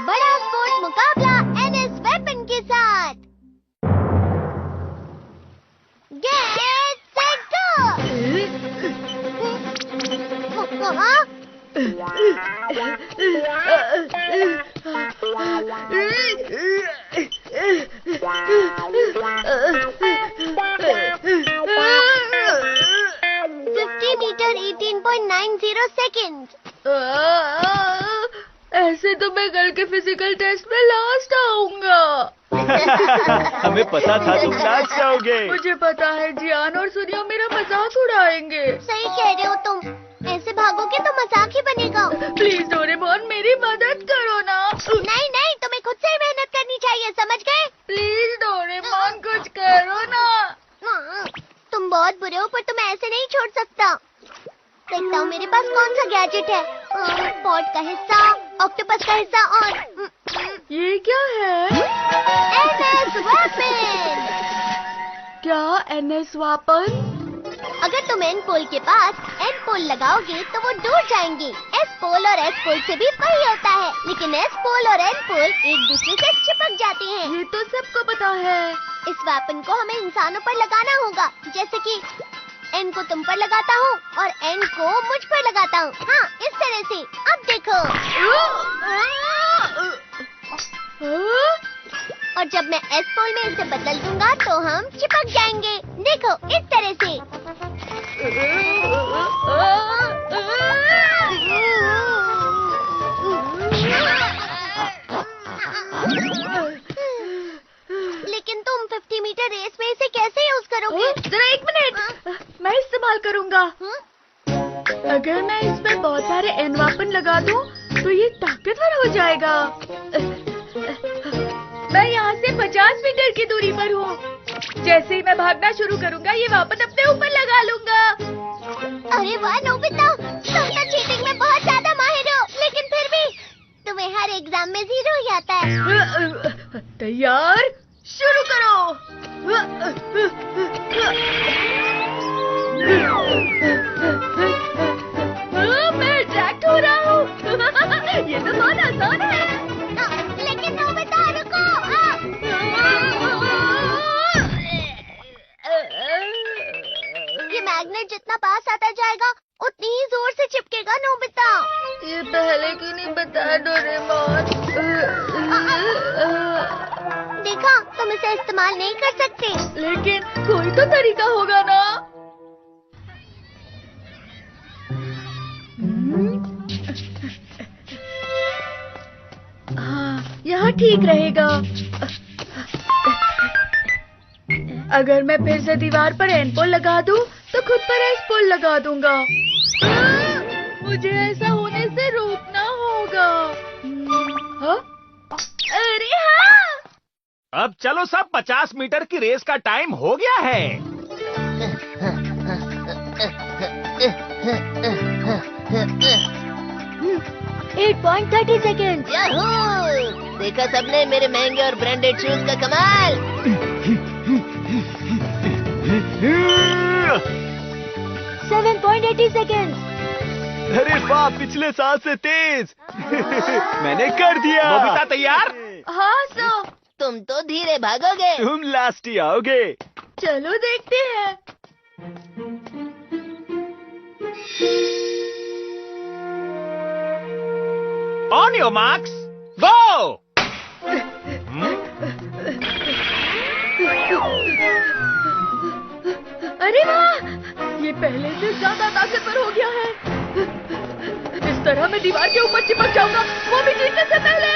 बड़ा स्पोर्ट मुकाबला NS weapon के साथ। Get set go. 50 metre 18.90 second. ऐसे तो मैं कल के फिजिकल टेस्ट में लास्ट आऊंगा। हमें पता था तुम लास्ट जाओगे। मुझे पता है जियान और सूर्या मेरा मजाक उड़ाएंगे। सही कह रहे हो तुम, ऐसे भागोगे तो मजाक ही बनेगा। प्लीज डोरेमोन मेरी मदद करो ना। नहीं नहीं, तुम्हें खुद से ही मेहनत करनी चाहिए, समझ गए? प्लीज डोरेमोन कुछ करो ना। तुम बहुत बुरे हो, पर तुम्हें ऐसे नहीं छोड़ सकता। देखता हूँ मेरे पास कौन सा गैजेट है। पॉट का हिस्सा, ऑक्टोपस का हिस्सा और ये क्या है? NS weapon. क्या एनएस वेपन? अगर तुम एन पोल के पास एन पोल लगाओगे तो वो दूर जाएंगे। एस पोल और एस पोल से भी वही होता है, लेकिन एस पोल और एन पोल एक दूसरे से चिपक जाते हैं। ये तो सबको पता है। इस वेपन को हमें इंसानों पर लगाना होगा, जैसे कि एन को तुम पर लगाता हूँ और एन को मुझ पर लगाता हूँ। हाँ, इस तरह से। अब देखो। और जब मैं एस पोल में इसे बदल दूंगा तो हम चिपक जाएंगे। देखो, इस तरह से। लेकिन तुम 50 मीटर रेस में इसे कैसे यूज करोगे? जरा एक मिनट, मैं इस्तेमाल करूंगा। अगर मैं इसमें बहुत सारे एन वेपन लगा दूं तो ये ताकतवर हो जाएगा। मैं यहाँ से 50 मीटर की दूरी पर हूँ। जैसे ही मैं भागना शुरू करूँगा ये वेपन अपने ऊपर लगा लूंगा। अरे वाह नोबिता, तुम तो चीटिंग में बहुत ज्यादा माहिर हो, लेकिन फिर भी तुम्हें हर एग्जाम में 0 ही आता है। तैयार, शुरू करो। मैं अट्रैक्ट हो रहा हूँ। ये तो बहुत आसान है। लेकिन नोबिता रुको। ये मैग्नेट जितना पास आता जाएगा उतनी ही जोर से चिपकेगा नोबिता। ये पहले क्यों नहीं बताया डोरेमोन? देखा, तुम इसे इस्तेमाल नहीं कर सकते। लेकिन कोई तो तरीका होगा ना। हाँ, यहाँ ठीक रहेगा। अगर मैं फिर से दीवार पर एन पोल लगा दूं, तो खुद पर एस पोल लगा दूंगा। मुझे ऐसा होने से रोकना होगा। हाँ? अरे हाँ! अब चलो सब, 50 मीटर की रेस का टाइम हो गया है। 8.30 सेकेंड। याहू! देखा सबने मेरे महंगे और ब्रांडेड शूज का कमाल। 7.80 सेकेंड। अरे वाह, पिछले साल से तेज। मैंने कर दिया। नोबिता तैयार? हाँ सो। तुम तो धीरे भागोगे। तुम लास्ट ही आओगे। चलो देखते हैं। On your marks, go! अरे वाह, ये पहले से ज्यादा ताकतवर हो गया है। इस तरह मैं दीवार के ऊपर चिपक जाऊंगा, वो भी जीतने से पहले।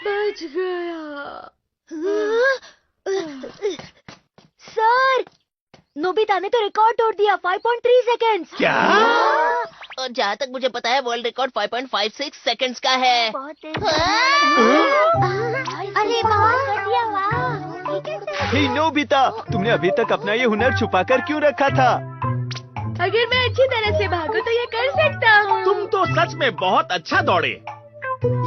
बच गया। सर, नोबिता ने तो रिकॉर्ड तोड़ दिया। 5.3 सेकेंड। क्या? और जहाँ तक मुझे पता है वर्ल्ड रिकॉर्ड 5.56 सेकंड्स का है। बहुत तेज। अरे वाह, कर दिया। वाह। हे नोबिता, तुमने अभी तक अपना ये हुनर छुपाकर क्यों रखा था? अगर मैं अच्छी तरह से भागूं तो ये कर सकता हूँ। तुम तो सच में बहुत अच्छा दौड़े।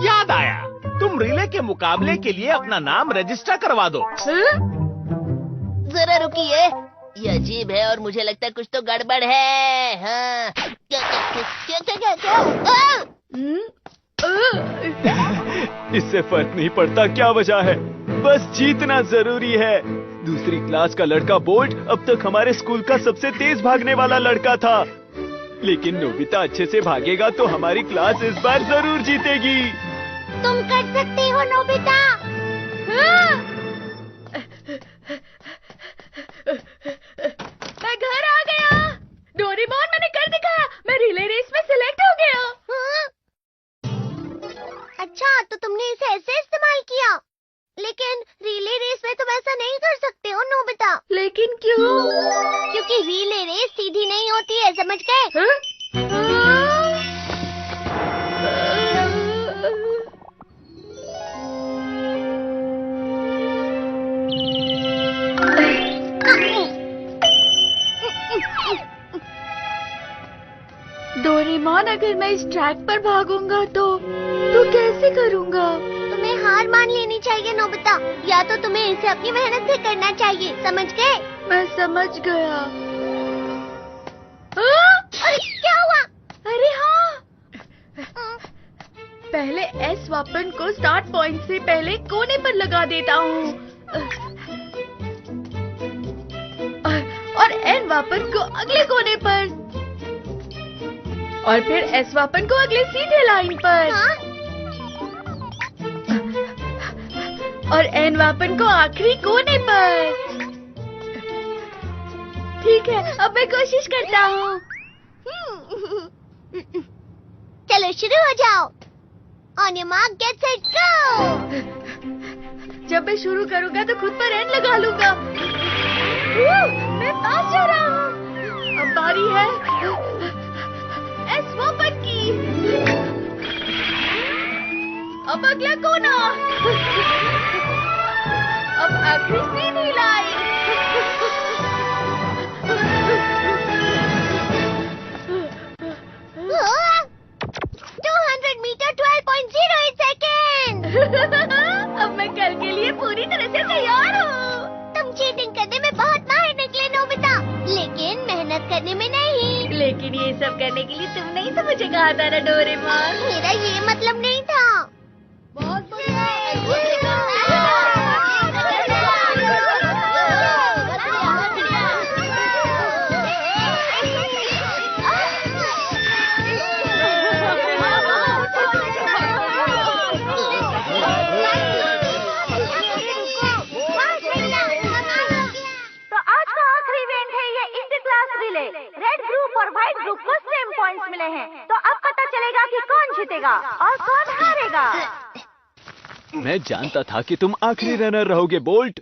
याद आया, तुम रिले के मुकाबले के लिए अपना नाम रजिस्टर करवा दो। जरा रुकिए, ये अजीब है और मुझे लगता है कुछ तो गड़बड़ है। हाँ। क्या क्या क्या क्या क्या क्या? आ! इससे फर्क नहीं पड़ता क्या वजह है, बस जीतना जरूरी है। दूसरी क्लास का लड़का बोल्ट अब तक हमारे स्कूल का सबसे तेज भागने वाला लड़का था, लेकिन नोबिता अच्छे से भागेगा तो हमारी क्लास इस बार जरूर जीतेगी। तुम कर सकते हो नोबिता। मैं घर आ गया। डोरेमोन, मैंने कर दिखाया, मैं रिले रेस में सिलेक्ट हो गया। हाँ? अच्छा, तो तुमने इसे ऐसे इस्तेमाल किया, लेकिन रिले रेस में तुम ऐसा नहीं कर सकते हो नोबिता। लेकिन क्यों? क्योंकि रिले रेस सीधी नहीं होती है, समझ गए? डोरेमोन, अगर मैं इस ट्रैक पर भागूंगा तो कैसे करूंगा? तुम्हें हार मान लेनी चाहिए नोबिता, या तो तुम्हें इसे अपनी मेहनत से करना चाहिए, समझ गए? मैं समझ गया। अरे क्या हुआ? अरे हाँ, पहले एस वेपन को स्टार्ट पॉइंट से पहले कोने पर लगा देता हूँ और एन वेपन को अगले कोने पर, और फिर एस वेपन को अगले सीधे लाइन पर। हाँ? और एन वेपन को आखिरी कोने पर। ठीक है, अब मैं कोशिश करता हूँ। चलो शुरू हो जाओ। On your mark, get set, go. जब मैं शुरू करूंगा तो खुद पर एन लगा लूंगा। मैं पास जा रहा हूँ। अब बारी है एस वेपन की। अब अगला कोना, अब आखिरी सीधी लाइन। 200 metre 12.08 second. अब मैं कल के लिए पूरी तरह से तैयार हूँ। तुम चीटिंग करने में बहुत माहिर निकले नोबिता, लेकिन मेहनत करने में नहीं। लेकिन ये सब करने के लिए तुमने ही तो मुझे कहा था ना डोरेमोन। मेरा ये मतलब नहीं था। बहुत रेड ग्रुप और व्हाइट ग्रुप को सेम पॉइंट्स मिले हैं, तो अब पता चलेगा कि कौन जीतेगा और कौन हारेगा। मैं जानता था कि तुम आखिरी रनर रहोगे बोल्ट।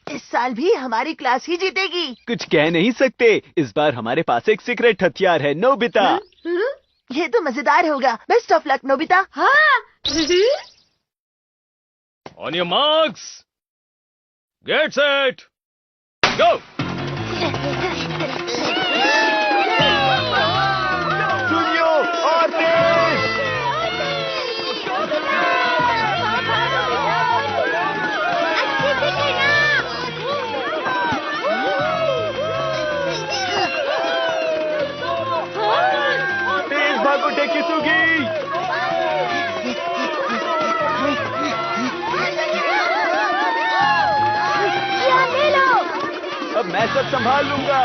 इस साल भी हमारी क्लास ही जीतेगी। कुछ कह नहीं सकते, इस बार हमारे पास एक सीक्रेट हथियार है नोबिता। ये तो मजेदार होगा। Best of luck Nobita. हाँ। On your marks, get set, go. Suneo और तेज। तेज भागो टेकिसुगी। अब मैं सब संभाल लूंगा।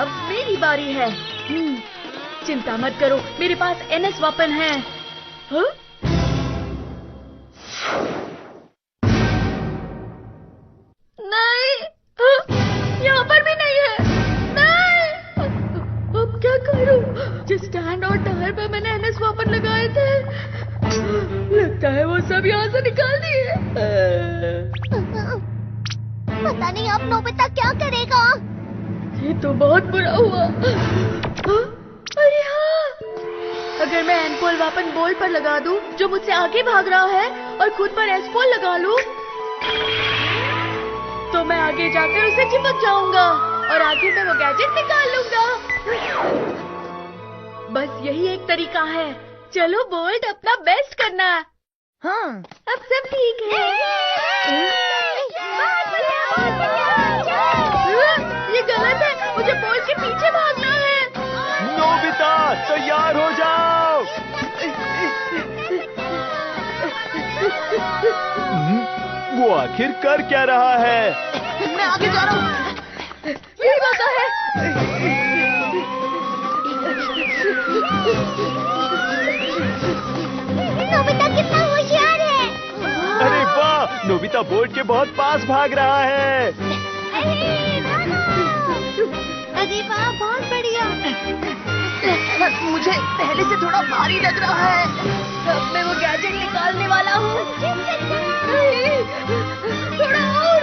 अब मेरी बारी है। चिंता मत करो, मेरे पास एनएस वेपन है। हाँ? नहीं, यहाँ पर भी नहीं है। नहीं, अब क्या करूं? जिस स्टैंड और टायर पे मैंने एनएस वेपन लगाए थे, लगता है वो सब यहाँ से निकाल दिए। पता नहीं अब नोबिता क्या करेगा। ये तो बहुत बुरा हुआ। अरे हाँ, अगर मैं एनपोल वेपन बोल्ट पर लगा दूं, जो मुझसे आगे भाग रहा है, और खुद पर एसपोल लगा लूं, तो मैं आगे जाकर उसे चिपक जाऊंगा और आगे में वो गैजेट निकाल लूंगा। बस यही एक तरीका है। चलो बोल्ट, अपना बेस्ट करना। हाँ, अब सब ठीक है। बहुत बढ़िया, बहुत बढ़िया। गलत है, मुझे बॉल के पीछे भागना है। नोबिता तैयार हो जाओ। वो आखिर कर क्या रहा है? मैं आगे जा रहा हूँ। ये होता है। नोबिता कितना होशियार है। अरे वाह, नोबिता बोर्ड के बहुत पास भाग रहा है। अरे वाह, बहुत बढ़िया। मुझे पहले से थोड़ा भारी लग रहा है। अब मैं वो गैजेट निकालने वाला हूँ। थोड़ा और।